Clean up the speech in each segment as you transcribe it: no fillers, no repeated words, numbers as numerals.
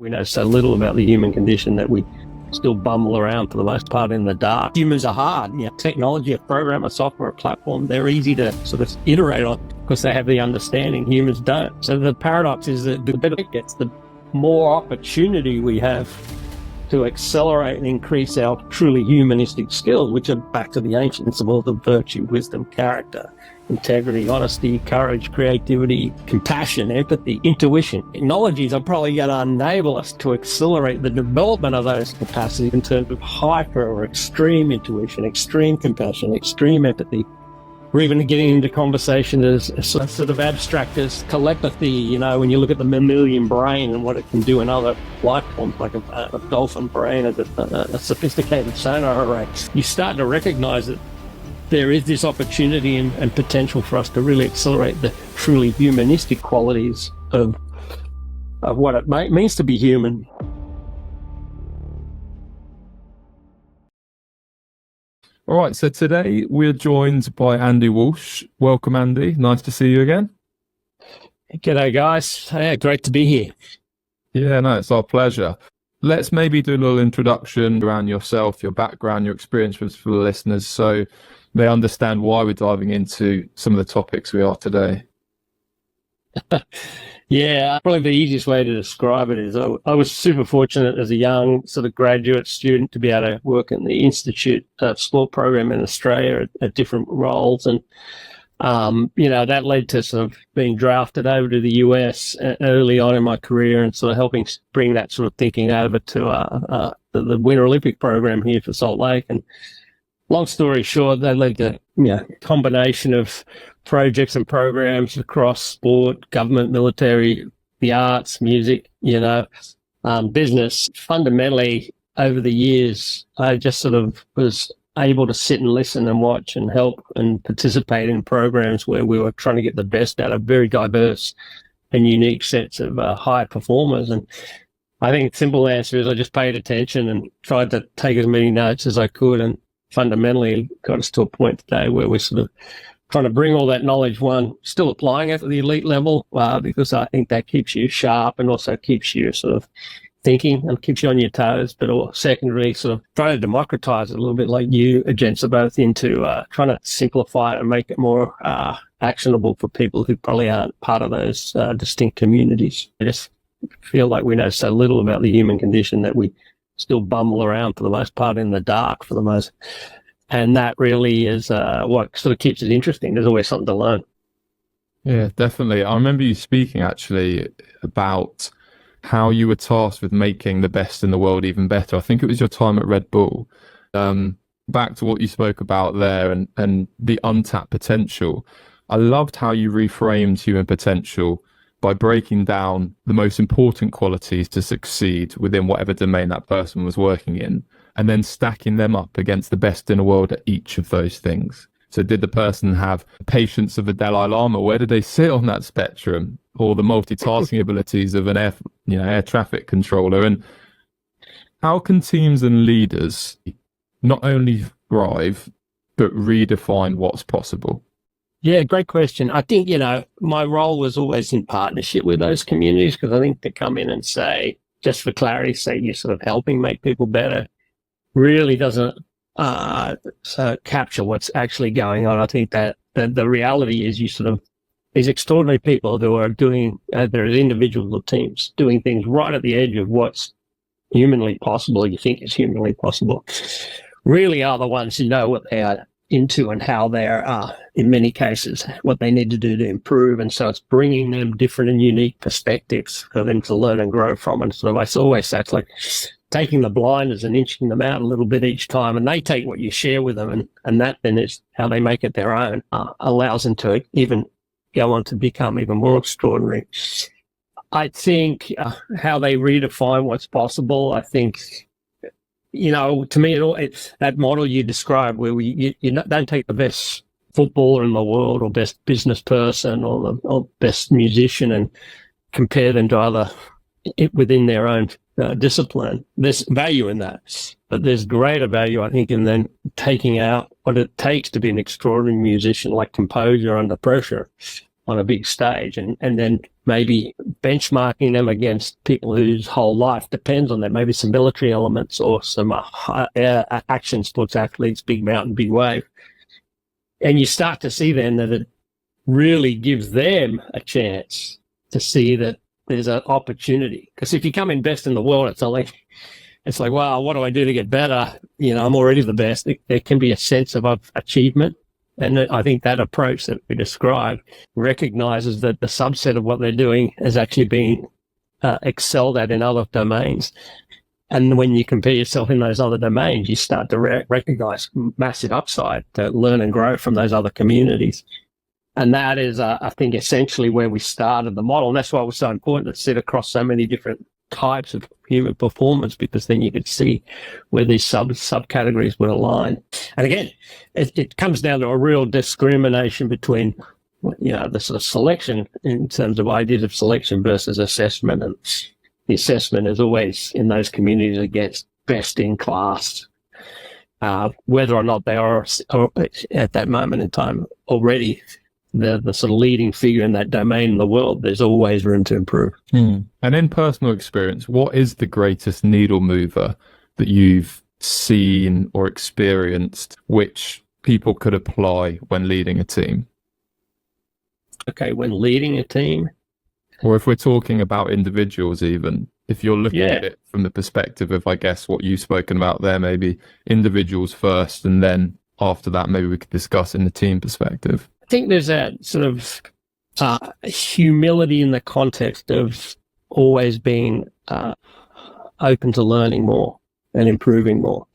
We know so little about the human condition that we still bumble around for the most part in the dark. Humans are hard. Technology, a program, a software, a platform, they're easy to sort of iterate on because they have the understanding. Humans don't. So the paradox is that the better it gets, the more opportunity we have to accelerate and increase our truly humanistic skills, which are back to the ancients of all the virtue, wisdom, character, integrity, honesty, courage, creativity, compassion, empathy, intuition. Technologies are probably going to enable us to accelerate the development of those capacities in terms of hyper or extreme intuition, extreme compassion, extreme empathy. We're even getting into conversation as sort of abstract as telepathy, when you look at the mammalian brain and what it can do in other life forms, like a dolphin brain, a sophisticated sonar array. You start to recognize that there is this opportunity and potential for us to really accelerate the truly humanistic qualities of what it means to be human. All right, so today we're joined by Andy Walshe. Welcome, Andy. Nice to see you again. G'day, guys. Yeah, great to be here. Yeah, no, it's our pleasure. Let's maybe do a little introduction around yourself, your background, your experiences for the listeners, so they understand why we're diving into some of the topics we are today. Yeah, probably the easiest way to describe it is I was super fortunate as a young sort of graduate student to be able to work in the Institute Sport program in Australia at different roles. And, that led to sort of being drafted over to the US early on in my career and sort of helping bring that sort of thinking over to the Winter Olympic program here for Salt Lake. And long story short, that led to a combination of projects and programs across sport, government, military, the arts, music, business. Fundamentally, over the years, I just sort of was able to sit and listen and watch and help and participate in programs where we were trying to get the best out of very diverse and unique sets of high performers. And I think the simple answer is I just paid attention and tried to take as many notes as I could, and fundamentally got us to a point today where we're sort of trying to bring all that knowledge, one, still applying it at the elite level, because I think that keeps you sharp and also keeps you sort of thinking and keeps you on your toes, but secondly, sort of trying to democratize it a little bit like you, gents, are both into trying to simplify it and make it more actionable for people who probably aren't part of those distinct communities. I just feel like we know so little about the human condition that we still bumble around for the most part in the dark for the most. And that really is what sort of keeps it interesting. There's always something to learn. Yeah, definitely. I remember you speaking actually about how you were tasked with making the best in the world even better. I think it was your time at Red Bull. Back to what you spoke about there and the untapped potential. I loved how you reframed human potential by breaking down the most important qualities to succeed within whatever domain that person was working in, and then stacking them up against the best in the world at each of those things. So did the person have patience of the Dalai Lama? Where did they sit on that spectrum? Or the multitasking abilities of an air traffic controller? And how can teams and leaders not only thrive, but redefine what's possible? Yeah, great question. I think, my role was always in partnership with those communities, because I think to come in and say, just for clarity's sake, you're sort of helping make people better really doesn't capture what's actually going on. I think that the reality is you sort of, these extraordinary people who are doing, either as individuals or teams, doing things right at the edge of what's humanly possible, you think is humanly possible, really are the ones who know what they are into and how they're, in many cases, what they need to do to improve. And so it's bringing them different and unique perspectives for them to learn and grow from. And sort of, I always say it's like taking the blinders and inching them out a little bit each time, and they take what you share with them, and that then is how they make it their own, allows them to even go on to become even more extraordinary. I think how they redefine what's possible, I think, to me, it's that model you described where you don't take the best footballer in the world or best business person or best musician and compare them to other within their own discipline. There's value in that, but there's greater value, I think, in then taking out what it takes to be an extraordinary musician, like composure under pressure, on a big stage, and then maybe benchmarking them against people whose whole life depends on that, maybe some military elements or some action sports athletes, big mountain, big wave. And you start to see then that it really gives them a chance to see that there's an opportunity. Because if you come in best in the world, it's like, wow, what do I do to get better? I'm already the best. There can be a sense of achievement. And I think that approach that we described recognizes that the subset of what they're doing is actually being excelled at in other domains. And when you compare yourself in those other domains, you start to recognize massive upside to learn and grow from those other communities. And that is, I think, essentially where we started the model. And that's why it was so important to sit across so many different types of human performance, because then you could see where these subcategories would align. And again, it comes down to a real discrimination between, the sort of selection in terms of ideas of selection versus assessment. And the assessment is always in those communities against best in class, whether or not they are at that moment in time already the sort of leading figure in that domain in the world. There's always room to improve. And in personal experience, what is the greatest needle mover that you've seen or experienced which people could apply when leading a team? Okay, when leading a team? Or if we're talking about individuals, even if you're looking at it from the perspective of, I guess, what you've spoken about there, maybe individuals first, and then after that, maybe we could discuss in the team perspective. I think there's that sort of humility in the context of always being open to learning more and improving more.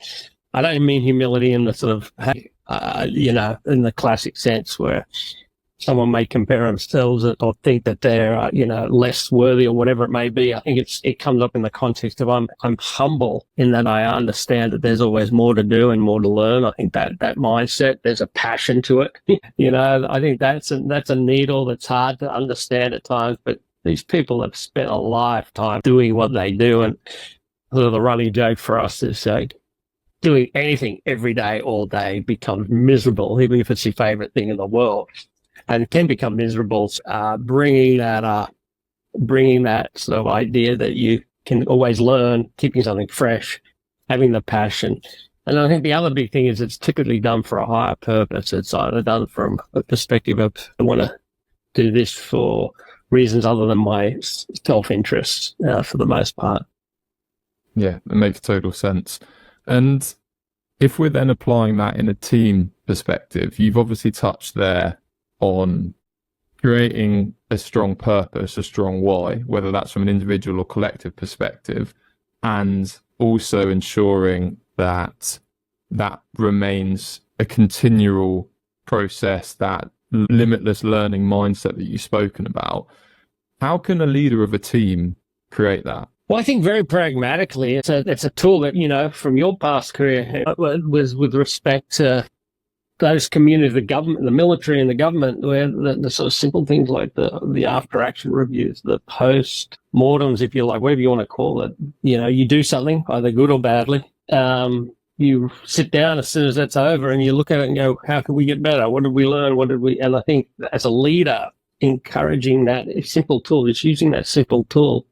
I don't mean humility in the sort of, in the classic sense where someone may compare themselves or think that they're, less worthy or whatever it may be. I think it comes up in the context of I'm humble in that I understand that there's always more to do and more to learn. I think that mindset, there's a passion to it. I think that's a needle that's hard to understand at times, but these people have spent a lifetime doing what they do. And sort of the running joke for us is doing anything every day, all day becomes miserable, even if it's your favorite thing in the world. And it can become miserable, bringing that sort of idea that you can always learn, keeping something fresh, having the passion. And I think the other big thing is it's typically done for a higher purpose. It's either done from a perspective of, I want to do this for reasons other than my self-interest for the most part. Yeah, it makes total sense. And if we're then applying that in a team perspective, you've obviously touched there on creating a strong purpose, a strong why, whether that's from an individual or collective perspective, and also ensuring that remains a continual process, that limitless learning mindset that you've spoken about. How can a leader of a team create that? Well, I think very pragmatically, it's a tool that, from your past career was with respect to those communities, the government, the military and the government, where the sort of simple things like the after action reviews, the post mortems, if you like, whatever you want to call it, you do something either good or badly. You sit down as soon as that's over and you look at it and go, how can we get better? What did we learn? And I think as a leader, encouraging that simple tool, just using that simple tool,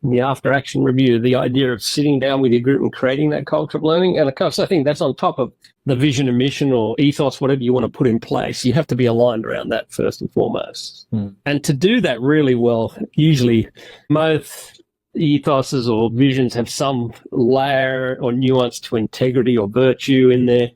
the after action review, the idea of sitting down with your group and creating that culture of learning. And of course, I think that's on top of the vision and mission or ethos, whatever you want to put in place. You have to be aligned around that first and foremost. And to do that really well, usually most ethoses or visions have some layer or nuance to integrity or virtue in there.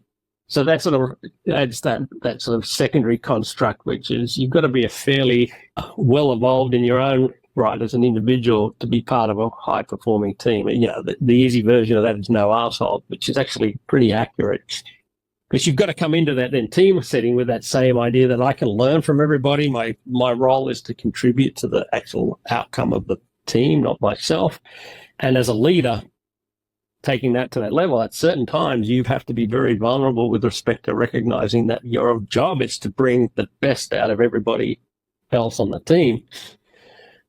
So that sort of adds that sort of secondary construct, which is you've got to be a fairly well evolved in your own right as an individual to be part of a high-performing team. The easy version of that is no arsehole, which is actually pretty accurate. Because you've got to come into that then team setting with that same idea that I can learn from everybody. My role is to contribute to the actual outcome of the team, not myself. And as a leader, taking that to that level, at certain times, you have to be very vulnerable with respect to recognizing that your job is to bring the best out of everybody else on the team,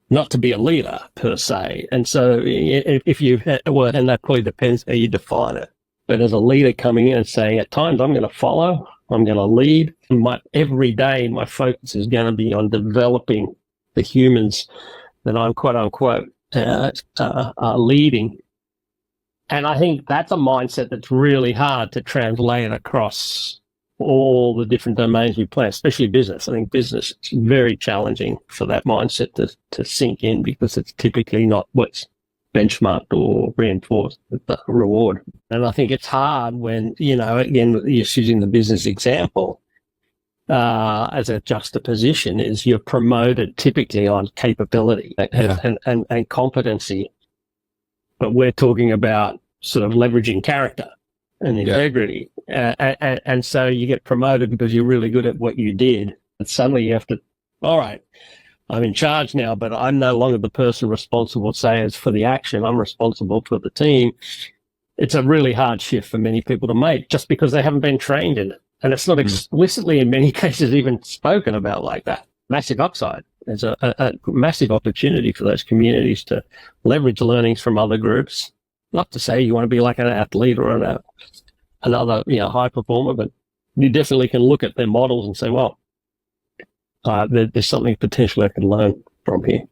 not to be a leader per se. And so if you, and that probably depends how you define it. But as a leader coming in and saying, at times I'm going to follow I'm going to lead. Every day, my focus is going to be on developing the humans that I'm quote unquote leading. And I think that's a mindset that's really hard to translate across all the different domains we play, especially business. I think business is very challenging for that mindset to sink in, because it's typically not what's benchmarked or reinforced with the reward. And I think it's hard when, again, you're using the business example as a juxtaposition, is you're promoted typically on capability and competency. But we're talking about sort of leveraging character and integrity. And so you get promoted because you're really good at what you did. And suddenly you have to, all right, I'm in charge now, but I'm no longer the person responsible, say, as for the action. I'm responsible for the team. It's a really hard shift for many people to make, just because they haven't been trained in it. And it's not explicitly, in many cases, even spoken about like that. Massive upside. There's a massive opportunity for those communities to leverage learnings from other groups. Not to say you want to be like an athlete or another high performer, but you definitely can look at their models and say, well, there's something potentially I can learn from here.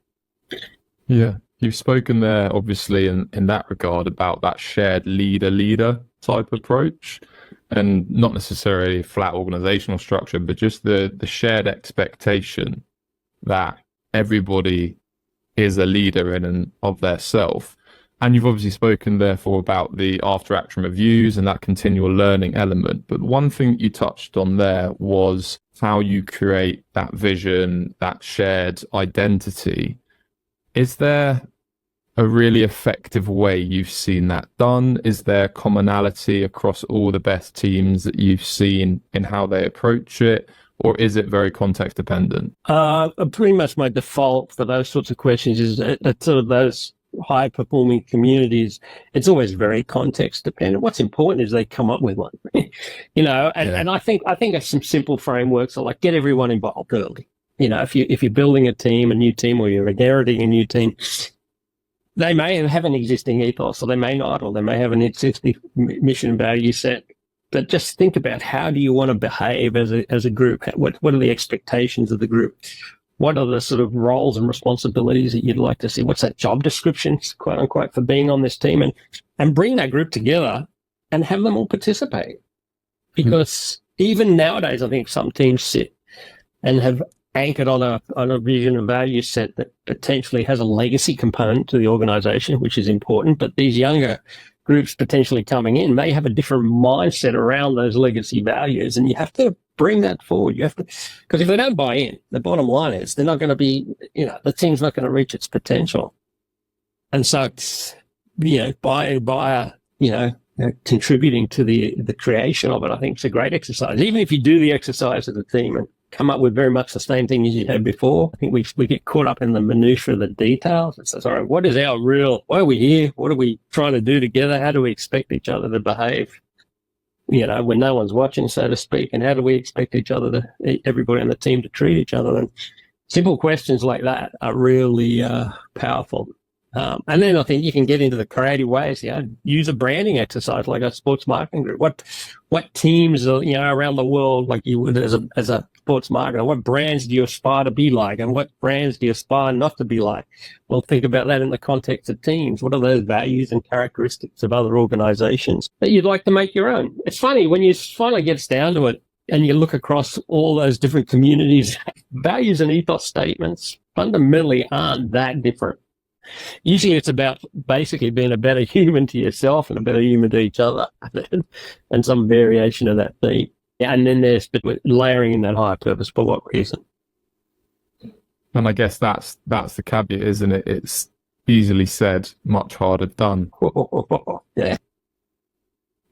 Yeah, you've spoken there, obviously, in that regard, about that shared leader type approach, and not necessarily flat organizational structure, but just the shared expectation that everybody is a leader in and of their self. And you've obviously spoken, therefore, about the after-action reviews and that continual learning element. But one thing you touched on there was how you create that vision, that shared identity. Is there a really effective way you've seen that done? Is there commonality across all the best teams that you've seen in how they approach it? Or is it very context dependent? Pretty much my default for those sorts of questions is that sort of those high performing communities, it's always very context dependent. What's important is they come up with one, and I think some simple frameworks are like, get everyone involved early. If you're building a new team, or you're inheriting a new team, they may have an existing ethos, or they may not, or they may have an existing mission and value set. But just think about, how do you want to behave as a group? What are the expectations of the group? What are the sort of roles and responsibilities that you'd like to see? What's that job description, quote unquote, for being on this team? And bring that group together and have them all participate. Because even nowadays, I think some teams sit and have anchored on a vision and value set that potentially has a legacy component to the organization, which is important. But these younger groups potentially coming in may have a different mindset around those legacy values, and you have to bring that forward. You have to, because if they don't buy in, the bottom line is they're not going to be, the team's not going to reach its potential. And so, contributing to the creation of it, I think it's a great exercise. Even if you do the exercise as a team and come up with very much the same thing as you had before, I think we get caught up in the minutiae of the details. It's like, all right, what is our real, why are we here? What are we trying to do together? How do we expect each other to behave, when no one's watching, so to speak? And how do we expect everybody on the team to treat each other? And simple questions like that are really powerful. And then I think you can get into the creative ways, use a branding exercise like a sports marketing group. What teams, around the world, like you would as a sports marketer, what brands do you aspire to be like, and what brands do you aspire not to be like? Well, think about that in the context of teams. What are those values and characteristics of other organizations that you'd like to make your own? It's funny, when you finally gets down to it and you look across all those different communities, values and ethos statements fundamentally aren't that different. Usually it's about basically being a better human to yourself and a better human to each other, and some variation of that theme. And then there's layering in that higher purpose. For what reason? And I guess that's the caveat, isn't it? It's easily said, much harder done. Yeah.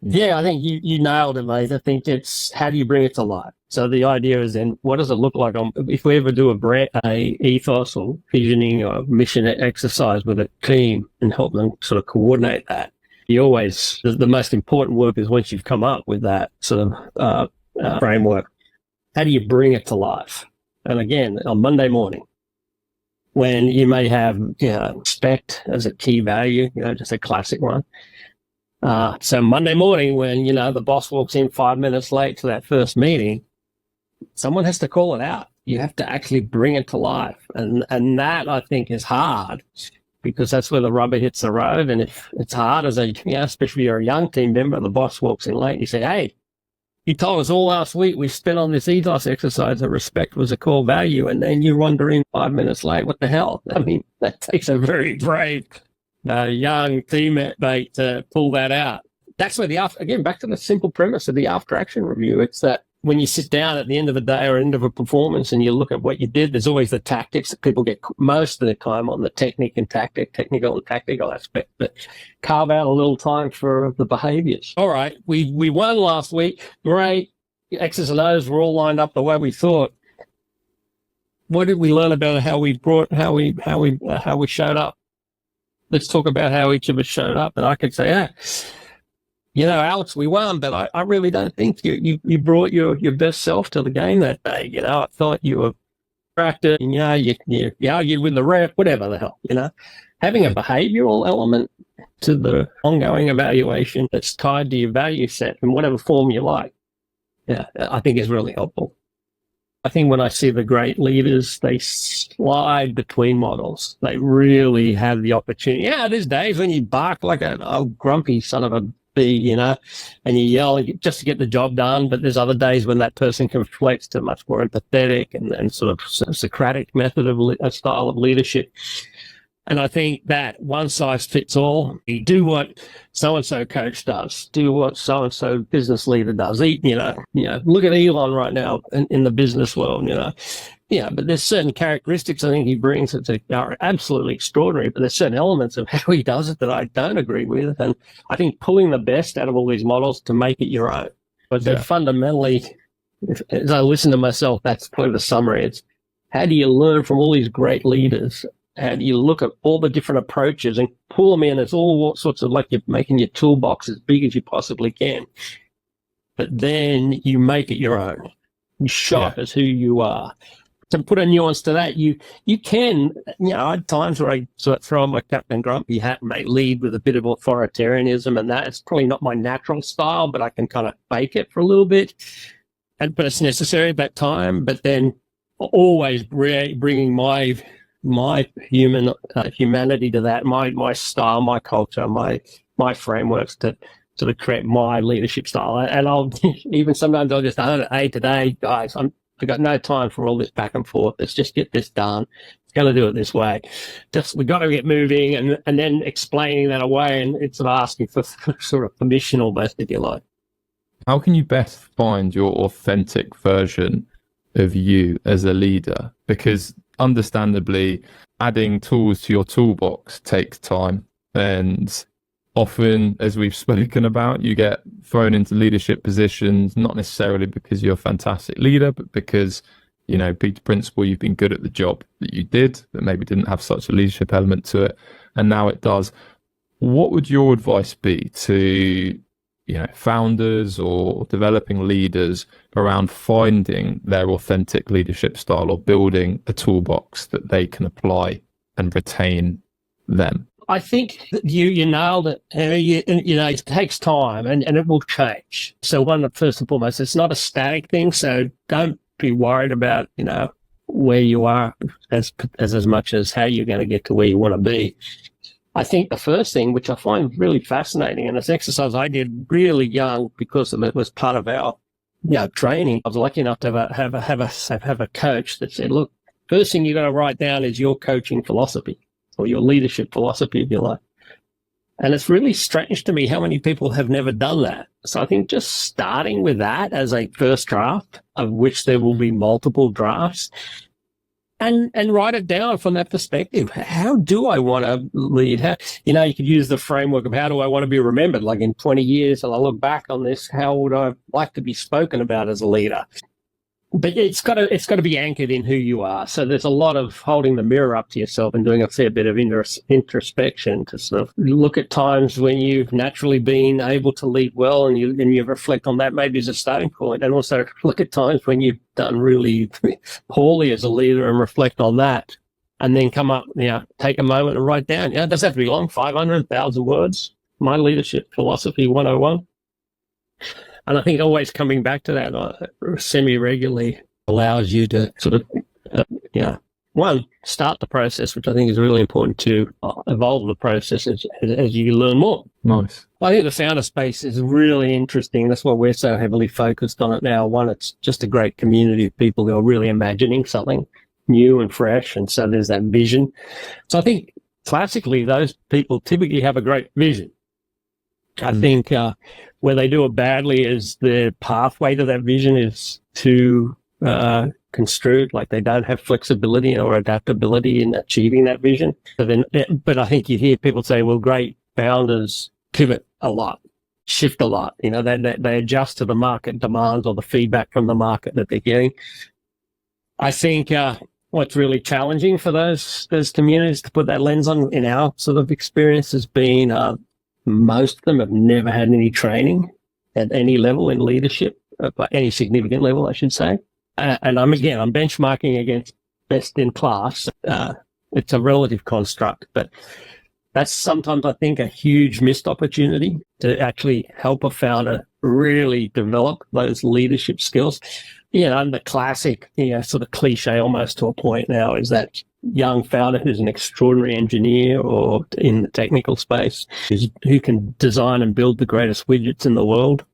Yeah, I think you nailed it, mate. I think it's, how do you bring it to life? So the idea is then, what does it look like if we ever do a ethos or visioning or mission exercise with a team and help them sort of coordinate that? The most important work is once you've come up with that sort of framework, how do you bring it to life? And again, on Monday morning, when you may have respect as a key value, just a classic one. So Monday morning, when, the boss walks in 5 minutes late to that first meeting, someone has to call it out. You have to actually bring it to life. And that, I think, is hard, because that's where the rubber hits the road. And if it's hard especially if you're a young team member, the boss walks in late, you say, hey, you told us all last week we spent on this ethos exercise that respect was a core value, and then you wander in 5 minutes late. What the hell? I mean, that takes a very brave young teammate to pull that out. That's where again, back to the simple premise of the after action review. It's that when you sit down at the end of the day or end of a performance and you look at what you did, there's always the tactics that people get most of the time on, the technical and tactical aspect, but carve out a little time for the behaviors. All right, we won last week. Great. X's and O's were all lined up the way we thought. What did we learn about how we showed up? Let's talk about how each of us showed up. And I could say, Alex, we won, but I really don't think you brought your best self to the game that day. I thought you were distracted, and, you argued with the ref, whatever the hell, Having a behavioral element to the ongoing evaluation that's tied to your value set in whatever form you like, I think is really helpful. I think when I see the great leaders, they slide between models. They really have the opportunity. Yeah, there's days when you bark like an old grumpy son of a bee, and you yell just to get the job done. But there's other days when that person can flex to much more empathetic and sort of Socratic method of style of leadership. And I think that one size fits all. You do what so-and-so coach does. Do what so-and-so business leader does. Look at Elon right now in the business world, but there's certain characteristics I think he brings that are absolutely extraordinary, but there's certain elements of how he does it that I don't agree with. And I think pulling the best out of all these models to make it your own. But they're fundamentally, as I listen to myself, that's probably the summary. It's how do you learn from all these great leaders? How do you look at all the different approaches and pull them in? It's all sorts of like you're making your toolbox as big as you possibly can. But then you make it your own. You show up as who you are. To put a nuance to that, you can, I had times where I sort of throw on my Captain Grumpy hat and may lead with a bit of authoritarianism, and that it's probably not my natural style, but I can kind of fake it for a little bit. But it's necessary at that time. But then always bringing my humanity to that, my style, my culture, my frameworks to sort of create my leadership style. And I'll even sometimes I'll just, hey, today, guys, I've got no time for all this back and forth. Let's just get this done. It's going to do it this way. We got to get moving, and then explaining that away, and it's sort of asking for sort of permission almost, if you like. How can you best find your authentic version of you as a leader? Because understandably, adding tools to your toolbox takes time, and often, as we've spoken about, you get thrown into leadership positions not necessarily because you're a fantastic leader, but because Peter Principle, you've been good at the job that you did that maybe didn't have such a leadership element to it, and now it does. What would your advice be to founders or developing leaders around finding their authentic leadership style or building a toolbox that they can apply and retain them? I think that you nailed it. It takes time and it will change. So first and foremost, it's not a static thing. So don't be worried about, where you are as much as how you're going to get to where you want to be. I think the first thing, which I find really fascinating, and it's an exercise I did really young because it was part of our training. I was lucky enough to have a coach that said, look, first thing you got to write down is your coaching philosophy or your leadership philosophy, if you like. And it's really strange to me how many people have never done that. So I think just starting with that as a first draft, of which there will be multiple drafts, and write it down from that perspective. How do I want to lead? You could use the framework of how do I want to be remembered? Like in 20 years, and I look back on this, how would I like to be spoken about as a leader? But it's got to be anchored in who you are. So there's a lot of holding the mirror up to yourself and doing a fair bit of introspection to sort of look at times when you've naturally been able to lead well, and you reflect on that maybe as a starting point, and also look at times when you've done really poorly as a leader and reflect on that, and then come up, take a moment and write down. It doesn't have to be long, 500, 1,000 words. my leadership philosophy 101. And I think always coming back to that semi-regularly allows you to sort of, one, start the process, which I think is really important, to evolve the process as you learn more. Nice. I think the founder space is really interesting. That's why we're so heavily focused on it now. One, it's just a great community of people who are really imagining something new and fresh, and so there's that vision. So I think classically those people typically have a great vision. I think where they do it badly is the pathway to that vision is too construed, like they don't have flexibility or adaptability in achieving that vision. But I think you hear people say, well, great founders pivot a lot, shift a lot. They adjust to the market demands or the feedback from the market that they're getting. I think what's really challenging for those communities to put that lens on, in our sort of experience, has been most of them have never had any training at any level in leadership, any significant level, I should say. And I'm benchmarking against best in class. It's a relative construct, but that's sometimes, I think, a huge missed opportunity to actually help a founder really develop those leadership skills. And the classic, sort of cliche almost to a point now is that young founder who's an extraordinary engineer or in the technical space, who can design and build the greatest widgets in the world.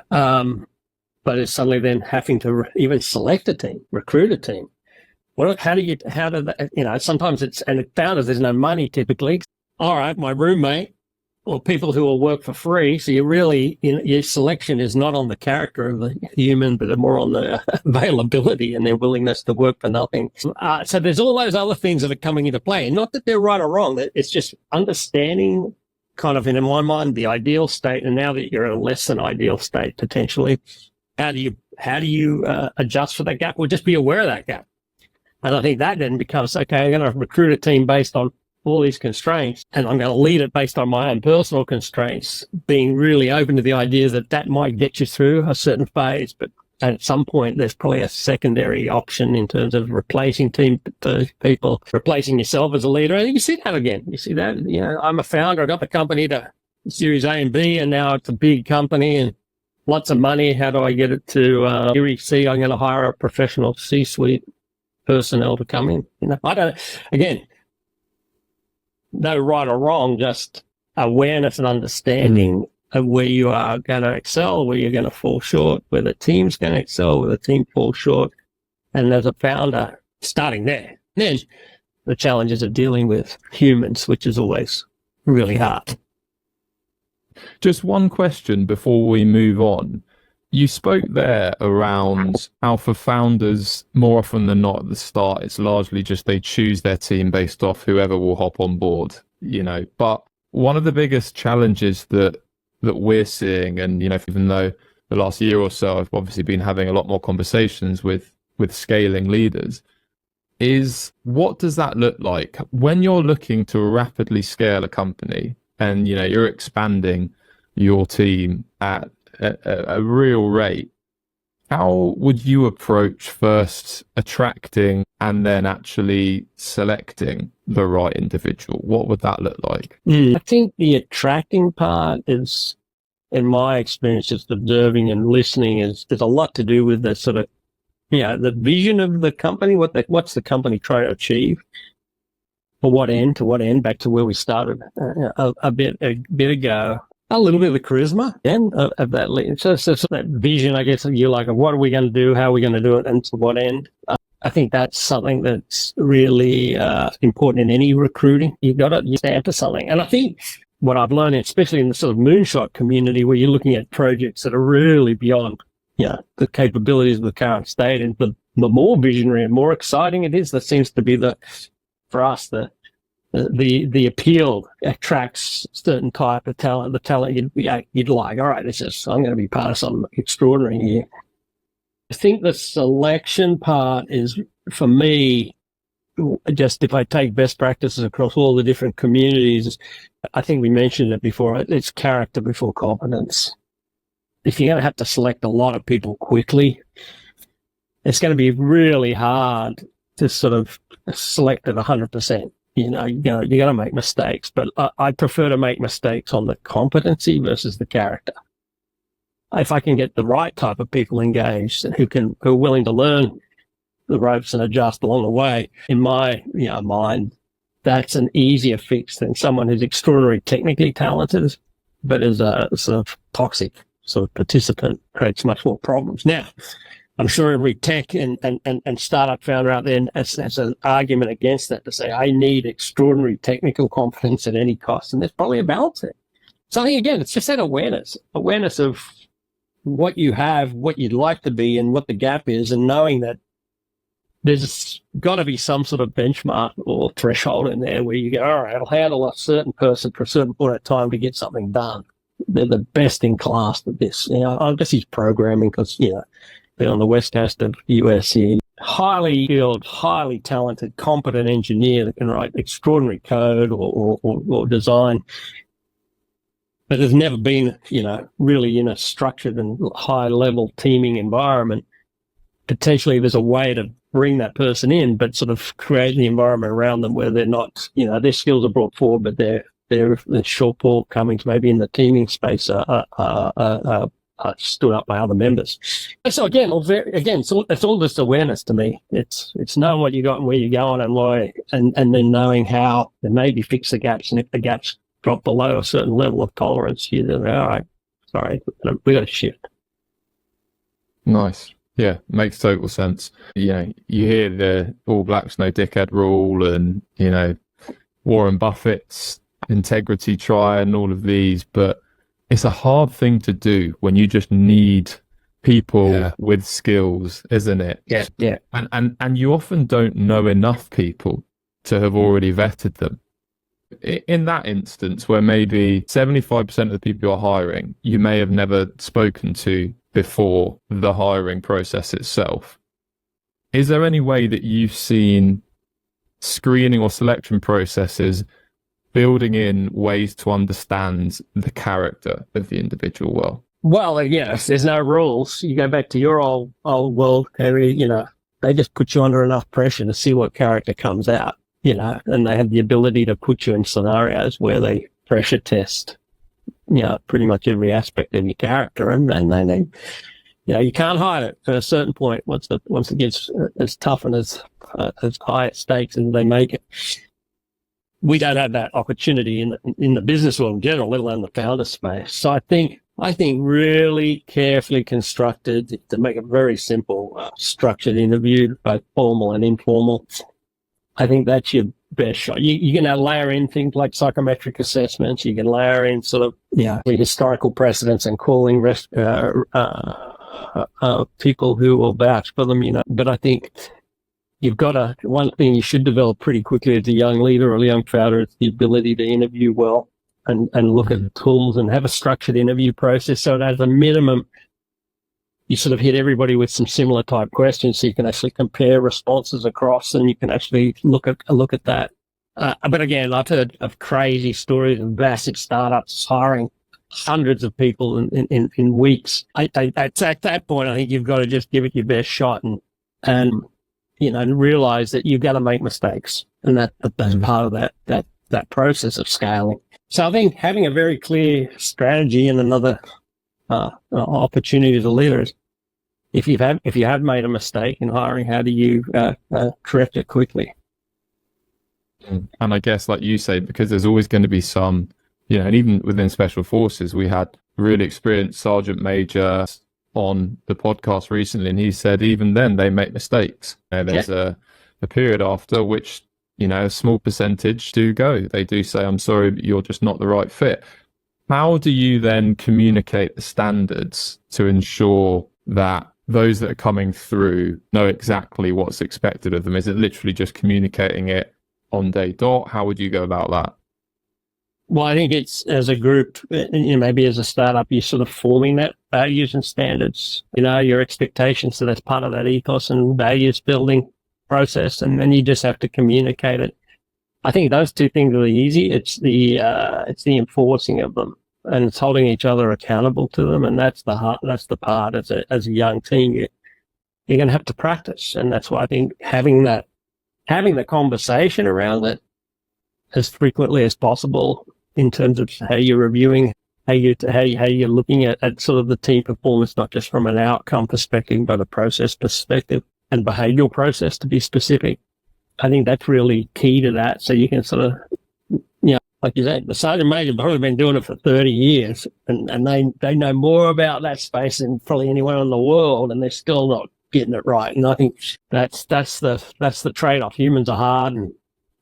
But it's suddenly then having to even select a team, recruit a team. Sometimes and founders, there's no money typically. All right, my roommate or people who will work for free. So your selection is not on the character of the human, but more on the availability and their willingness to work for nothing. So there's all those other things that are coming into play. And not that they're right or wrong. It's just understanding kind of, in my mind, the ideal state. And now that you're in a less than ideal state, potentially, how do you adjust for that gap, or just be aware of that gap? And I think that then becomes, okay, I'm going to recruit a team based on all these constraints, and I'm going to lead it based on my own personal constraints, being really open to the idea that might get you through a certain phase, but at some point there's probably a secondary option in terms of replacing people, replacing yourself as a leader. And you see that again. You see that, I'm a founder, I got the company to Series A and B, and now it's a big company and lots of money. How do I get it to Series C? I'm going to hire a professional C-suite personnel to come in. No right or wrong, just awareness and understanding of where you are going to excel, where you're going to fall short, where the team's going to excel, where the team falls short. And as a founder, starting there. Then the challenges of dealing with humans, which is always really hard. Just one question before we move on. You spoke there around how for founders, more often than not at the start, it's largely just they choose their team based off whoever will hop on board, But one of the biggest challenges that we're seeing, and, even though the last year or so I've obviously been having a lot more conversations with scaling leaders, is what does that look like when you're looking to rapidly scale a company and, you're expanding your team at a real rate? How would you approach first attracting and then actually selecting the right individual? What would that look like? I think the attracting part is, in my experience, just observing and listening, there's a lot to do with the sort of, the vision of the company. What's the company trying to achieve? For what end? To what end? Back to where we started a bit ago. A little bit of the charisma of that lead. So that vision, I guess, you like, of what are we going to do? How are we going to do it? And to what end? I think that's something that's really important in any recruiting. You stand for something. And I think what I've learned, especially in the sort of moonshot community, where you're looking at projects that are really beyond, the capabilities of the current state, and the more visionary and more exciting it is, that seems to be for us, the appeal attracts certain type of talent, the talent you'd like. All right, I'm going to be part of something extraordinary here. I think the selection part is, for me, just if I take best practices across all the different communities, I think we mentioned it before, it's character before competence. If you're going to have to select a lot of people quickly, it's going to be really hard to sort of select at 100%. you're going to make mistakes, but I prefer to make mistakes on the competency versus the character. If I can get the right type of people engaged and who are willing to learn the ropes and adjust along the way, in my mind, that's an easier fix than someone who's extraordinarily technically talented, but is a sort of toxic sort of participant, creates much more problems. Now, I'm sure every tech and startup founder out there has an argument against that, to say, I need extraordinary technical competence at any cost. And there's probably a balance there. So I think, again, it's just that awareness of what you have, what you'd like to be, and what the gap is, and knowing that there's got to be some sort of benchmark or threshold in there where you go, all right, I'll handle a certain person for a certain point of time to get something done. They're the best in class at this. I'll just use programming because, they're on the west coast of US here. Highly skilled, highly talented, competent engineer that can write extraordinary code or design. But there's never been, really in a structured and high-level teaming environment. Potentially there's a way to bring that person in, but sort of create the environment around them where they're not, their skills are brought forward, but their shortcomings maybe in the teaming space stood up by other members. So again, it's all just awareness to me. It's knowing what you got and where you're going and why, and then knowing how to maybe fix the gaps. And if the gaps drop below a certain level of tolerance, you're all right, sorry, we got to shift. Nice. Yeah, makes total sense. You hear the all blacks no dickhead rule, and Warren Buffett's integrity try and all of these, but it's a hard thing to do when you just need people with skills, isn't it? Yeah. And you often don't know enough people to have already vetted them. In that instance, where maybe 75% of the people you're hiring, you may have never spoken to before the hiring process itself. Is there any way that you've seen screening or selection processes building in ways to understand the character of the individual well? Well, yes, there's no rules. You go back to your old world, Harry, they just put you under enough pressure to see what character comes out, and they have the ability to put you in scenarios where they pressure test, pretty much every aspect of your character. And then you can't hide it at a certain point once it gets as tough and as high at stakes as they make it. We don't have that opportunity in the business world in general, let alone the founder space. So I think really carefully constructed, to make a very simple, structured interview, both formal and informal. I think that's your best shot. You can layer in things like psychometric assessments. You can layer in sort of historical precedents and calling people who will vouch for them. But I think you've got one thing you should develop pretty quickly as a young leader or a young founder is the ability to interview well and look at tools and have a structured interview process. So as a minimum, you sort of hit everybody with some similar type questions, so you can actually compare responses across, and you can actually look at that. But again, I've heard of crazy stories of massive startups hiring hundreds of people in weeks. At that point, I think you've got to just give it your best shot and realize that you've got to make mistakes, and that's part of that process of scaling. So I think having a very clear strategy and another opportunity as a leader is, if you have made a mistake in hiring, how do you correct it quickly? And I guess, like you say, because there's always going to be some, and even within special forces, we had really experienced Sergeant Major on the podcast recently, and he said even then they make mistakes. There's a period after which, a small percentage do go. They do say, I'm sorry, but you're just not the right fit. How do you then communicate the standards to ensure that those that are coming through know exactly what's expected of them? Is it literally just communicating it on day dot? How would you go about that? Well, I think it's, as a group, maybe as a startup, you're sort of forming that values and standards, your expectations. So that's part of that ethos and values building process. And then you just have to communicate it. I think those two things are easy. It's the enforcing of them, and it's holding each other accountable to them. And that's the part as a young team, you're going to have to practice. And that's why I think having the conversation around it as frequently as possible in terms of how you're reviewing, how you're looking at sort of the team performance, not just from an outcome perspective, but a process perspective and behavioral process, to be specific. I think that's really key to that. So you can sort of, like you said, the sergeant major have probably been doing it for 30 years and they know more about that space than probably anyone in the world, and they're still not getting it right. And I think that's the trade-off. Humans are hard, and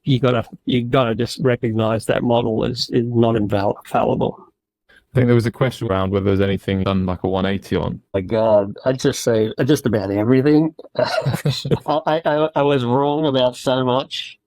you gotta just recognize that model is not infallible. I think there was a question around whether there's anything done like a 180 on. My God, I'd just say just about everything. I was wrong about so much.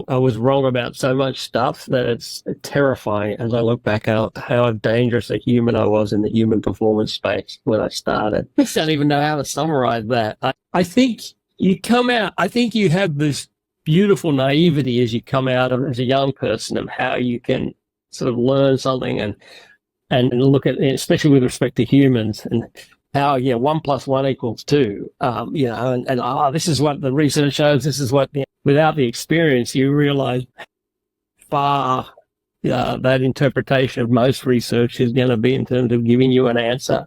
I was wrong about so much stuff that it's terrifying as I look back at how dangerous a human I was in the human performance space when I started. I don't even know how to summarize that. I think you have this beautiful naivety as you come out of as a young person of how you can sort of learn something and look at, especially with respect to humans, and how 1 + 1 = 2. This is what the research shows. This is what without the experience, you realize far that interpretation of most research is going to be in terms of giving you an answer.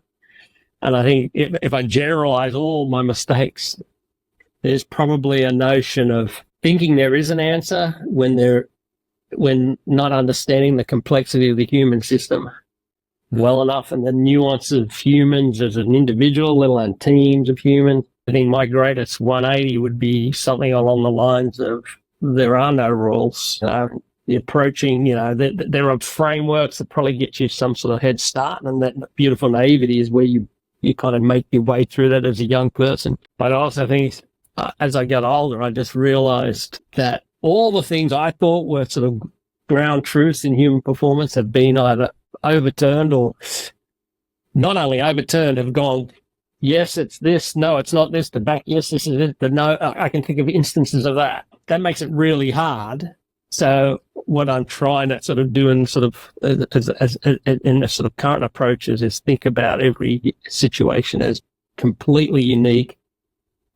And I think if I generalize all my mistakes, there's probably a notion of thinking there is an answer when not understanding the complexity of the human system well enough and the nuance of humans as an individual, let alone teams of humans. I think my greatest 180 would be something along the lines of there are no rules. The approaching, there are frameworks that probably get you some sort of head start, and that beautiful naivety is where you kind of make your way through that as a young person. But I also think as I got older, I just realized that all the things I thought were sort of ground truths in human performance have been either overturned or not only overturned, have gone, yes, it's this, no, it's not this, the back, yes, this is it, the no. I can think of instances of that. That makes it really hard. So what I'm trying to sort of do in sort of in a sort of current approaches is think about every situation as completely unique.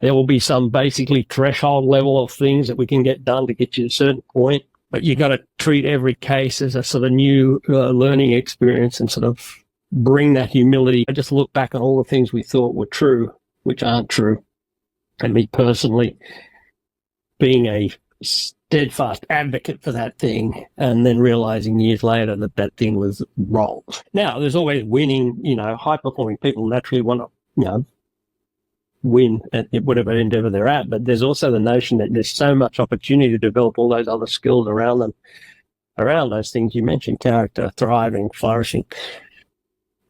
There will be some basically threshold level of things that we can get done to get you to a certain point, but you got to treat every case as a sort of new learning experience and sort of bring that humility. I just look back on all the things we thought were true, which aren't true. And me personally being a steadfast advocate for that thing and then realizing years later that thing was wrong. Now, there's always winning, high-performing people naturally want to, win at whatever endeavor they're at, but there's also the notion that there's so much opportunity to develop all those other skills around them, around those things you mentioned, character, thriving, flourishing.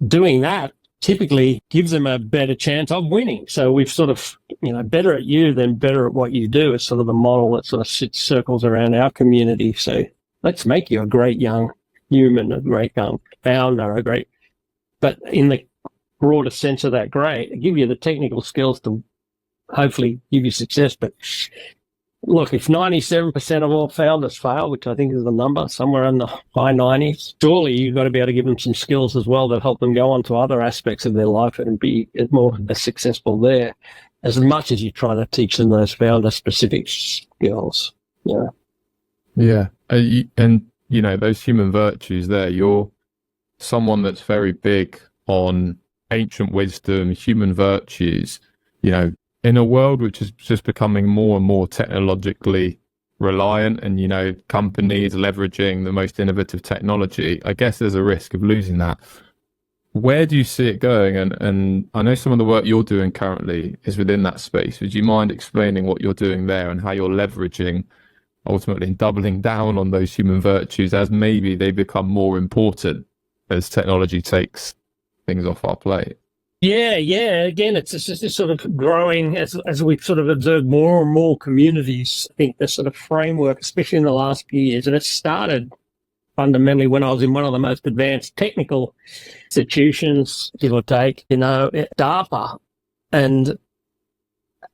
Doing that typically gives them a better chance of winning. So we've sort of, better at you than better at what you do is sort of the model that sort of circles around our community. So let's make you a great young human, a great young founder, but in the broader sense of that great, give you the technical skills to hopefully give you success. But look, if 97% of all founders fail, which I think is the number, somewhere in the high 90s, surely you've got to be able to give them some skills as well that help them go on to other aspects of their life and be more successful there, as much as you try to teach them those founder-specific skills. Yeah. And, those human virtues there, you're someone that's very big on ancient wisdom, human virtues, in a world which is just becoming more and more technologically reliant and, companies leveraging the most innovative technology, I guess there's a risk of losing that. Where do you see it going? And I know some of the work you're doing currently is within that space. Would you mind explaining what you're doing there and how you're leveraging, ultimately doubling down on those human virtues as maybe they become more important as technology takes things off our plate? Yeah. Again, it's just this sort of growing as we've sort of observed more and more communities. I think this sort of framework, especially in the last few years, and it started fundamentally when I was in one of the most advanced technical institutions, give or take, DARPA. And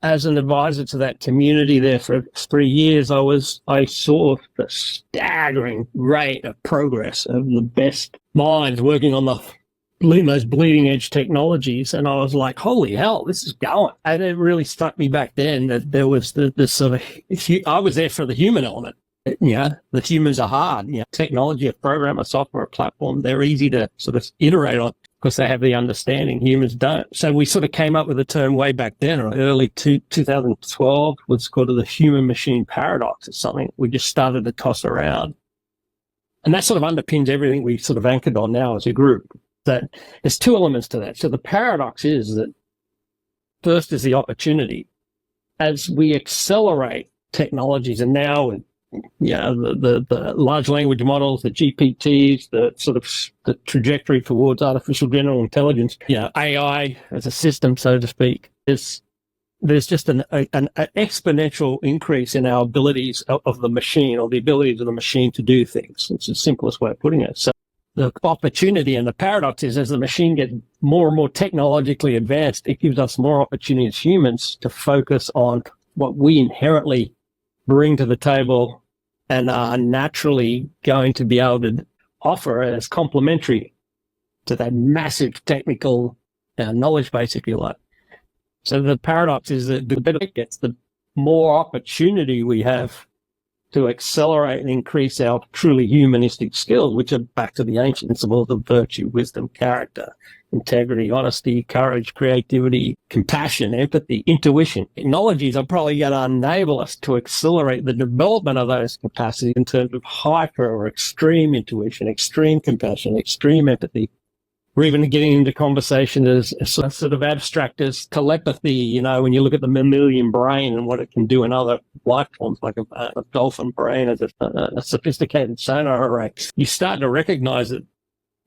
as an advisor to that community there for 3 years, I saw the staggering rate of progress of the best minds working on the most bleeding edge technologies. And I was like, holy hell, this is going. And it really struck me back then that there was this sort of, I was there for the human element. The humans are hard. Technology, a program, a software, a platform, they're easy to sort of iterate on because they have the understanding. Humans don't. So we sort of came up with a term way back then, or early 2012, was called the human-machine paradox. It's something we just started to toss around. And that sort of underpins everything we sort of anchored on now as a group. That there's two elements to that. So the paradox is that first is the opportunity. As we accelerate technologies, and now the large language models, the GPTs, the sort of the trajectory towards artificial general intelligence, AI as a system, so to speak, there's just an exponential increase in our abilities of the machine, or the abilities of the machine to do things. It's the simplest way of putting it. So the opportunity and the paradox is, as the machine gets more and more technologically advanced, it gives us more opportunity as humans to focus on what we inherently bring to the table and are naturally going to be able to offer as complementary to that massive technical knowledge base, if you like. So the paradox is that the better it gets, the more opportunity we have to accelerate and increase our truly humanistic skills, which are back to the ancient principles of virtue, wisdom, character, integrity, honesty, courage, creativity, compassion, empathy, intuition. Technologies are probably going to enable us to accelerate the development of those capacities in terms of hyper or extreme intuition, extreme compassion, extreme empathy. We're even getting into conversation as sort of abstract as telepathy, when you look at the mammalian brain and what it can do in other life forms, like a dolphin brain as a sophisticated sonar array. You start to recognize that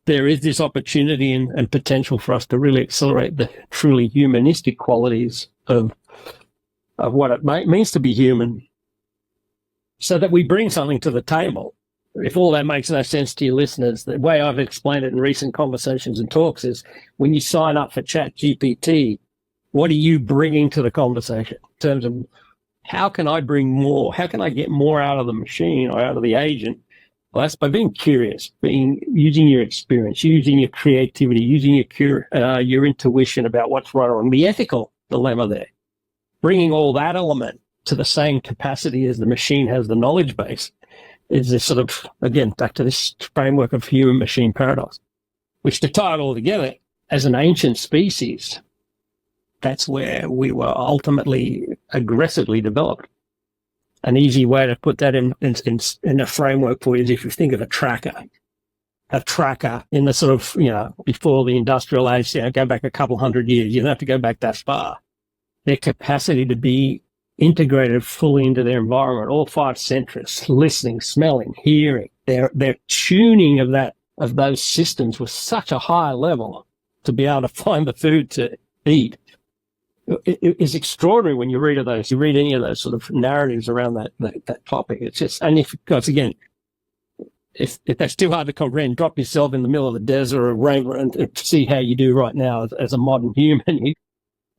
there is this opportunity and potential for us to really accelerate the truly humanistic qualities of what it means to be human, so that we bring something to the table. If all that makes no sense to your listeners, the way I've explained it in recent conversations and talks is, when you sign up for ChatGPT, what are you bringing to the conversation in terms of how can I bring more? How can I get more out of the machine or out of the agent? Well, that's by being curious, using your experience, using your creativity, using your intuition about what's right or wrong, the ethical dilemma there, bringing all that element to the same capacity as the machine has the knowledge base. Is this sort of, again, back to this framework of human-machine paradox, which, to tie it all together, as an ancient species, that's where we were ultimately aggressively developed. An easy way to put that in a framework for you is if you think of a tracker in the sort of, before the industrial age, go back a couple hundred years, you don't have to go back that far. Their capacity to be integrated fully into their environment, all five senses, listening, smelling, hearing, their tuning of those systems was such a high level to be able to find the food to eat. It is extraordinary when you read any of those sort of narratives around that topic. It's just, and because again, if that's too hard to comprehend, drop yourself in the middle of the desert or rain and see how you do right now as a modern human.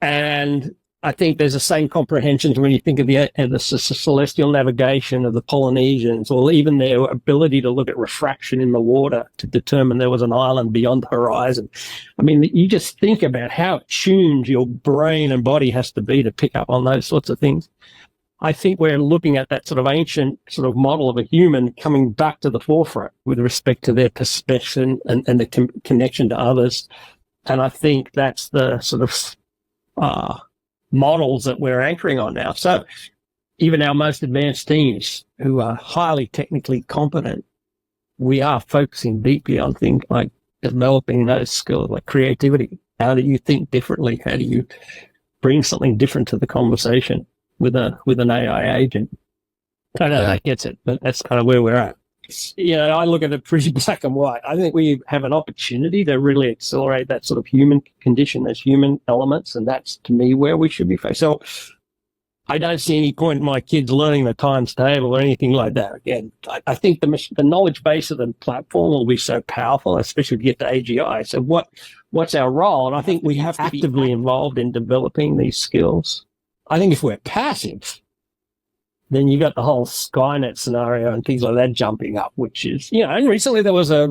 And I think there's the same comprehensions when you think of the celestial navigation of the Polynesians, or even their ability to look at refraction in the water to determine there was an island beyond the horizon. I mean, you just think about how tuned your brain and body has to be to pick up on those sorts of things. I think we're looking at that sort of ancient sort of model of a human coming back to the forefront with respect to their perception and the connection to others. And I think that's the sort of models that we're anchoring on now. So even our most advanced teams who are highly technically competent, we are focusing deeply on things like developing those skills, like creativity. How do you think differently? How do you bring something different to the conversation with an AI agent? I don't know if that gets it, but that's kind of where we're at. I look at it pretty black and white. I think we have an opportunity to really accelerate that sort of human condition, those human elements, and that's, to me, where we should be focused. So I don't see any point in my kids learning the times table or anything like that. Again, I think the knowledge base of the platform will be so powerful, especially if you get to AGI. So what's our role? And I think we have to be actively involved in developing these skills. I think if we're passive, then you got the whole Skynet scenario and things like that jumping up, which is, and recently there was a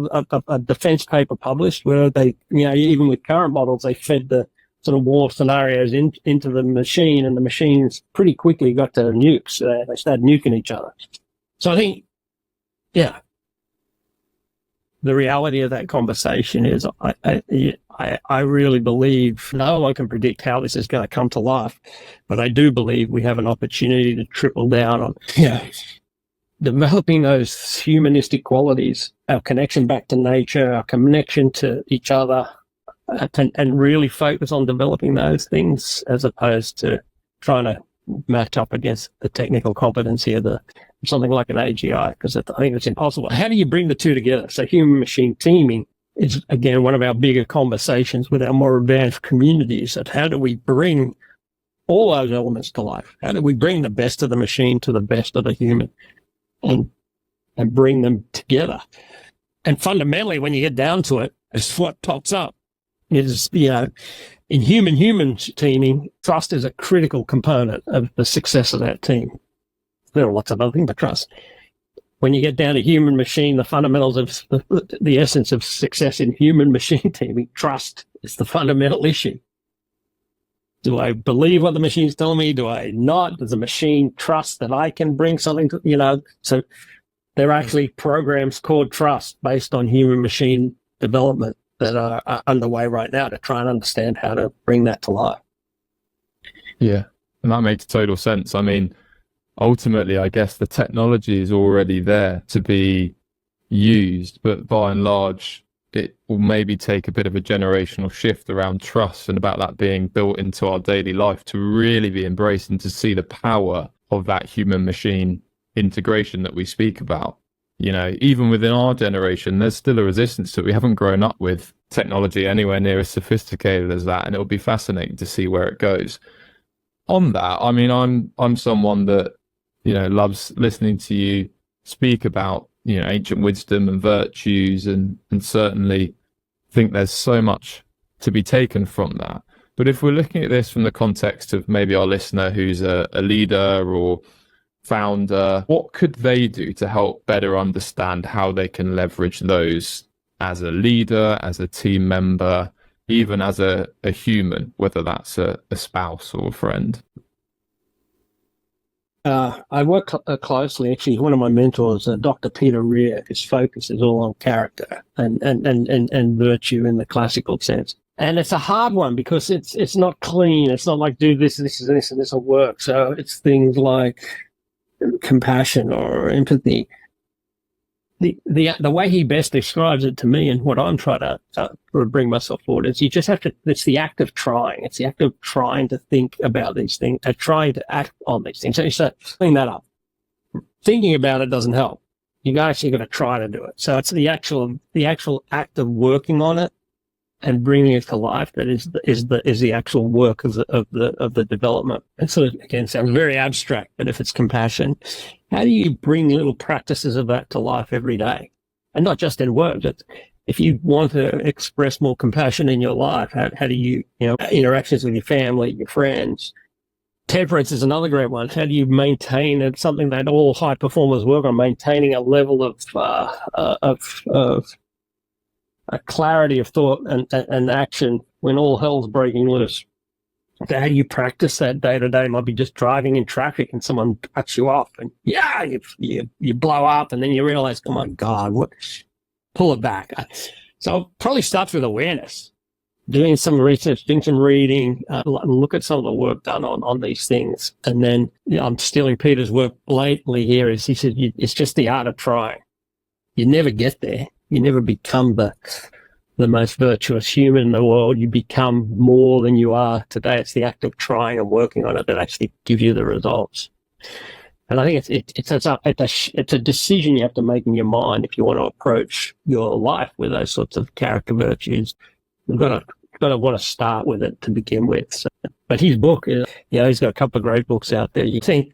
defense paper published where they, even with current models, they fed the sort of war scenarios into the machine, and the machines pretty quickly got to nukes. They started nuking each other. So I think, yeah, the reality of that conversation is I really believe no one can predict how this is going to come to life, but I do believe we have an opportunity to triple down on developing those humanistic qualities, our connection back to nature, our connection to each other, and really focus on developing those things as opposed to trying to match up against the technical competency of something like an AGI, because I think it's impossible. How do you bring the two together? So human-machine teaming is, again, one of our bigger conversations with our more advanced communities, that how do we bring all those elements to life? How do we bring the best of the machine to the best of the human and bring them together? And fundamentally, when you get down to it, it's what pops up is, in human teaming, trust is a critical component of the success of that team. There are lots of other things, but trust. When you get down to human machine, the fundamentals of the essence of success in human machine teaming, trust is the fundamental issue. Do I believe what the machine's telling me? Do I not? Does the machine trust that I can bring something to, so there are actually programs called Trust based on human machine development that are underway right now to try and understand how to bring that to life. Yeah, and that makes total sense. I mean, ultimately, I guess the technology is already there to be used, but by and large, it will maybe take a bit of a generational shift around trust and about that being built into our daily life to really be embraced and to see the power of that human machine integration that we speak about. Even within our generation, there's still a resistance to it. We haven't grown up with technology anywhere near as sophisticated as that, and it'll be fascinating to see where it goes. On that, I mean, I'm someone that loves listening to you speak about ancient wisdom and virtues, and certainly think there's so much to be taken from that. But if we're looking at this from the context of maybe our listener who's a leader or founder, what could they do to help better understand how they can leverage those as a leader, as a team member, even as a human, whether that's a spouse or a friend? I work closely, actually, one of my mentors, Dr. Peter Rear. His focus is all on character and virtue in the classical sense. And it's a hard one because it's not clean. It's not like do this, and this will work. So it's things like compassion or empathy. The way he best describes it to me, and what I'm trying to bring myself forward, is you just have to, it's the act of trying. It's the act of trying to think about these things, trying to act on these things. So you say, clean that up. Thinking about it doesn't help. You actually got to try to do it. So it's the actual act of working on it and bringing it to life that is the actual work of the development. And so again, sounds very abstract, but if it's compassion, how do you bring little practices of that to life every day? And not just in work, but if you want to express more compassion in your life, how do you, interactions with your family, your friends? Temperance is another great one. How do you maintain it? Something that all high performers work on, maintaining a level of a clarity of thought and action when all hell's breaking loose. So how do you practice that day to day? Might be just driving in traffic and someone cuts you off, and you blow up, and then you realize, oh my God, what? Pull it back. So it probably starts with awareness, doing some research, doing some reading, look at some of the work done on these things. And then I'm stealing Peter's work blatantly here. Is he said it's just the art of trying. You never get there. You never become the most virtuous human in the world. You become more than you are today. It's the act of trying and working on it that actually gives you the results. And I think it's a decision you have to make in your mind if you want to approach your life with those sorts of character virtues. You've got to want to start with it to begin with. So, but his book, he's got a couple of great books out there. You think,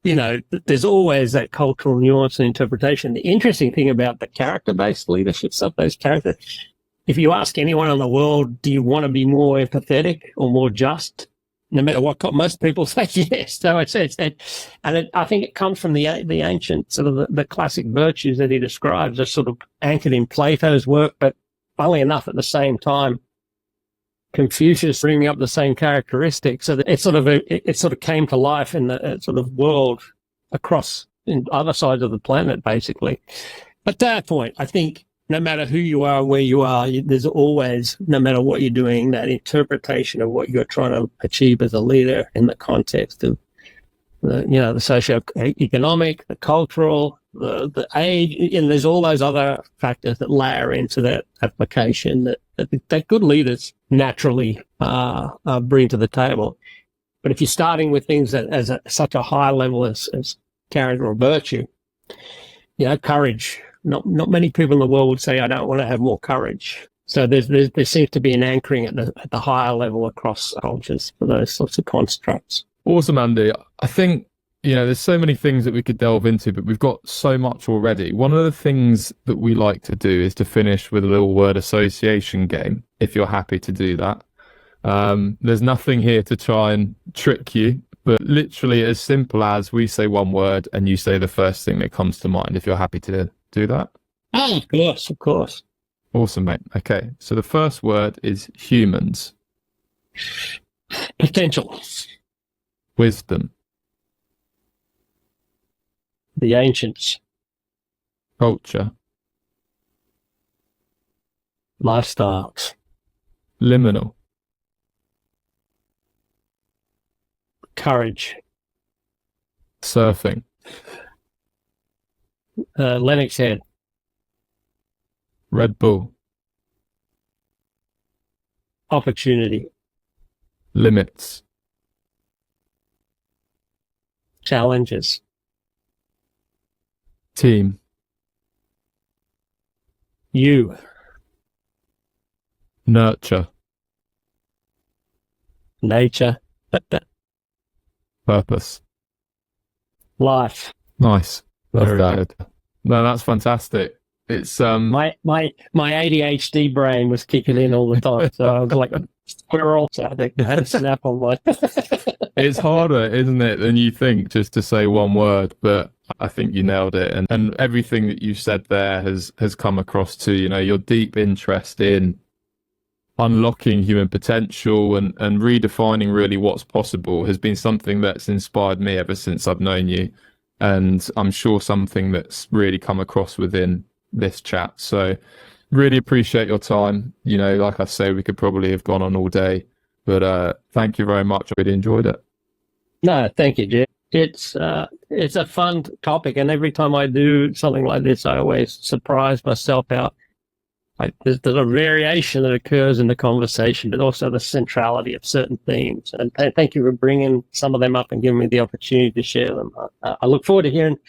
there's always that cultural nuance and interpretation. The interesting thing about the character-based leadership stuff, those characters, if you ask anyone in the world, do you want to be more empathetic or more just? No matter what, most people say yes. So I think it comes from the ancient sort of the classic virtues that he describes are sort of anchored in Plato's work, but funnily enough, at the same time, Confucius bringing up the same characteristics. So that it sort of came to life in the sort of world across in other sides of the planet, basically. But to that point, I think no matter who you are, where you are, there's always, no matter what you're doing, that interpretation of what you're trying to achieve as a leader in the context of the socio-economic, the cultural, the age, and there's all those other factors that layer into that application that good leaders naturally bring to the table. But if you're starting with things that as such a high level as character or virtue, courage. Not many people in the world would say, "I don't want to have more courage." So there seems to be an anchoring at the higher level across cultures for those sorts of constructs. Awesome, Andy. I think, there's so many things that we could delve into, but we've got so much already. One of the things that we like to do is to finish with a little word association game, if you're happy to do that. There's nothing here to try and trick you, but literally as simple as we say one word and you say the first thing that comes to mind, if you're happy to do that. Oh, of course. Awesome, mate. Okay, so the first word is humans. Potential. Wisdom. The ancients. Culture. Lifestyles. Liminal. Courage. Surfing. Lennox Head. Red Bull. Opportunity. Limits. Challenges. Team. You. Nurture. Nature. Purpose. Life. Nice. Love Very that. good. No, that's fantastic. It's my ADHD brain was kicking in all the time, so I was like a squirrel. So I think I had to snap on one. It's harder, isn't it, than you think, just to say one word, but I think you nailed it. And everything that you said there has come across to, your deep interest in unlocking human potential and redefining really what's possible has been something that's inspired me ever since I've known you. And I'm sure something that's really come across within this chat. So really appreciate your time. Like I say, we could probably have gone on all day, but thank you very much. I really enjoyed it. No, thank you, Jeff. It's a fun topic, and every time I do something like this, I always surprise myself out. There's a variation that occurs in the conversation, but also the centrality of certain themes. And thank you for bringing some of them up and giving me the opportunity to share them. I look forward to hearing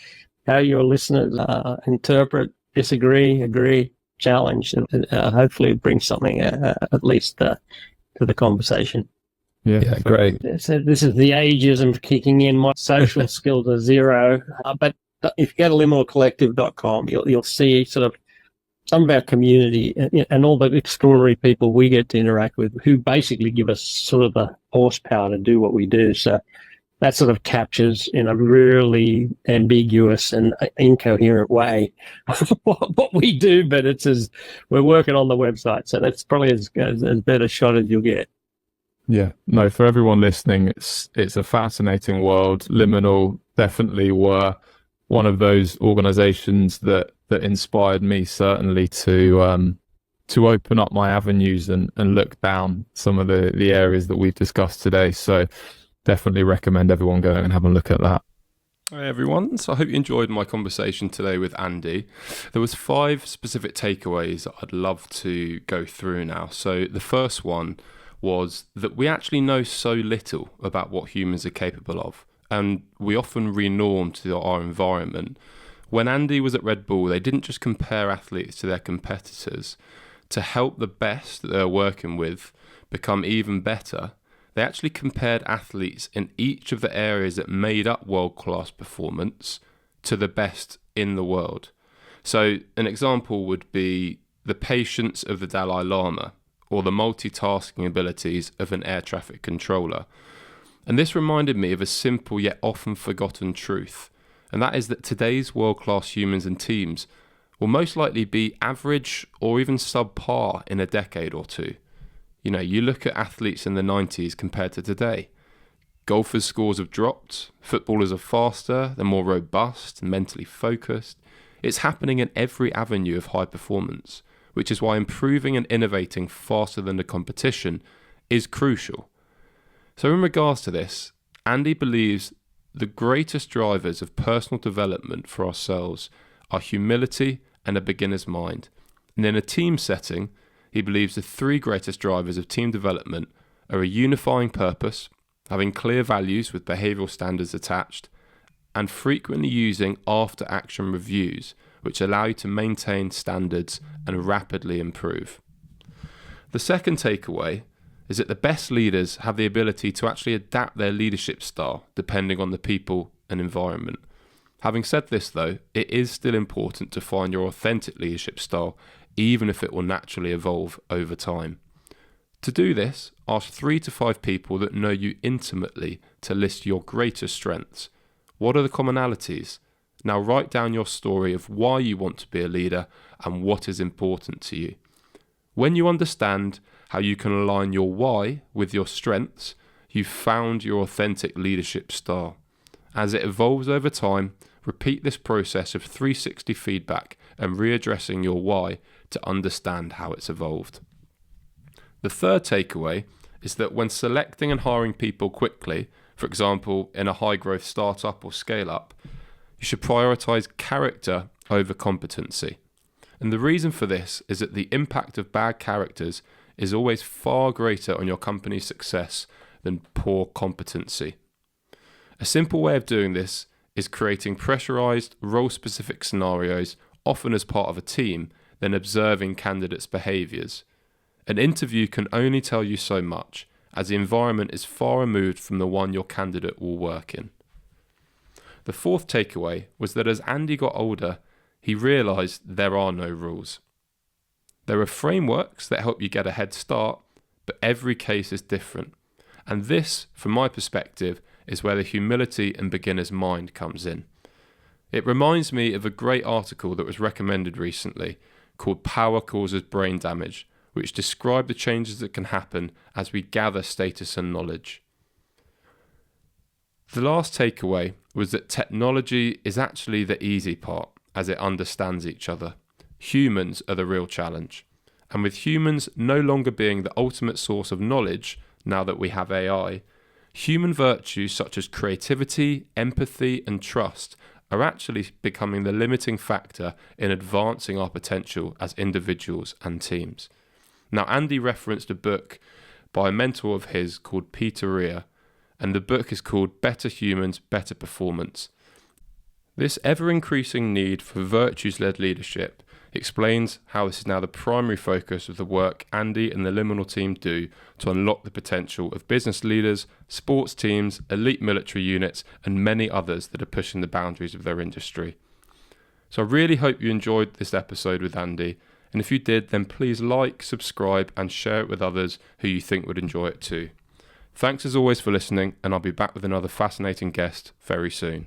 how your listeners interpret, disagree, agree, challenge, and hopefully bring something at least to the conversation. Yeah, great. So this is the ageism kicking in. My social skills are zero. But if you go to liminalcollective.com, you'll see sort of some of our community and all the extraordinary people we get to interact with who basically give us sort of the horsepower to do what we do. So that sort of captures in a really ambiguous and incoherent way what we do, but we're working on the website. So that's probably as better shot as you'll get. Yeah, no, for everyone listening, it's a fascinating world. Liminal definitely were one of those organizations that inspired me, certainly, to open up my avenues and look down some of the areas that we've discussed today. So definitely recommend everyone going and have a look at that. Hi everyone, so I hope you enjoyed my conversation today with Andy. There was 5 specific takeaways that I'd love to go through now. So the first one was that we actually know so little about what humans are capable of, and we often renorm to our environment. When Andy was at Red Bull, they didn't just compare athletes to their competitors. To help the best that they're working with become even better, they actually compared athletes in each of the areas that made up world-class performance to the best in the world. So an example would be the patience of the Dalai Lama or the multitasking abilities of an air traffic controller. And this reminded me of a simple yet often forgotten truth, and that is that today's world-class humans and teams will most likely be average or even subpar in a decade or two. You look at athletes in the 90s compared to today. Golfers' scores have dropped, footballers are faster, they're more robust and mentally focused. It's happening in every avenue of high performance, which is why improving and innovating faster than the competition is crucial. So in regards to this, Andy believes the greatest drivers of personal development for ourselves are humility and a beginner's mind. And in a team setting, he believes the three greatest drivers of team development are a unifying purpose, having clear values with behavioural standards attached, and frequently using after-action reviews, which allow you to maintain standards and rapidly improve. The second takeaway is that the best leaders have the ability to actually adapt their leadership style depending on the people and environment. Having said this though, it is still important to find your authentic leadership style, even if it will naturally evolve over time. To do this, ask 3 to 5 people that know you intimately to list your greatest strengths. What are the commonalities? Now write down your story of why you want to be a leader and what is important to you. When you understand how you can align your why with your strengths, you've found your authentic leadership style. As it evolves over time, repeat this process of 360 feedback and readdressing your why to understand how it's evolved. The third takeaway is that when selecting and hiring people quickly, for example, in a high growth startup or scale up, you should prioritize character over competency. And the reason for this is that the impact of bad characters is always far greater on your company's success than poor competency. A simple way of doing this is creating pressurized, role-specific scenarios, often as part of a team, then observing candidates' behaviors. An interview can only tell you so much, as the environment is far removed from the one your candidate will work in. The fourth takeaway was that as Andy got older, he realised there are no rules. There are frameworks that help you get a head start, but every case is different. And this, from my perspective, is where the humility and beginner's mind comes in. It reminds me of a great article that was recommended recently called Power Causes Brain Damage, which describe the changes that can happen as we gather status and knowledge. The last takeaway was that technology is actually the easy part as it understands each other. Humans are the real challenge. And with humans no longer being the ultimate source of knowledge now that we have AI, human virtues such as creativity, empathy, and trust are actually becoming the limiting factor in advancing our potential as individuals and teams. Now, Andy referenced a book by a mentor of his called Peter Rea, and the book is called Better Humans, Better Performance. This ever-increasing need for virtues-led leadership explains how this is now the primary focus of the work Andy and the Liminal team do to unlock the potential of business leaders, sports teams, elite military units, and many others that are pushing the boundaries of their industry. So I really hope you enjoyed this episode with Andy, and if you did, then please like, subscribe, and share it with others who you think would enjoy it too. Thanks as always for listening, and I'll be back with another fascinating guest very soon.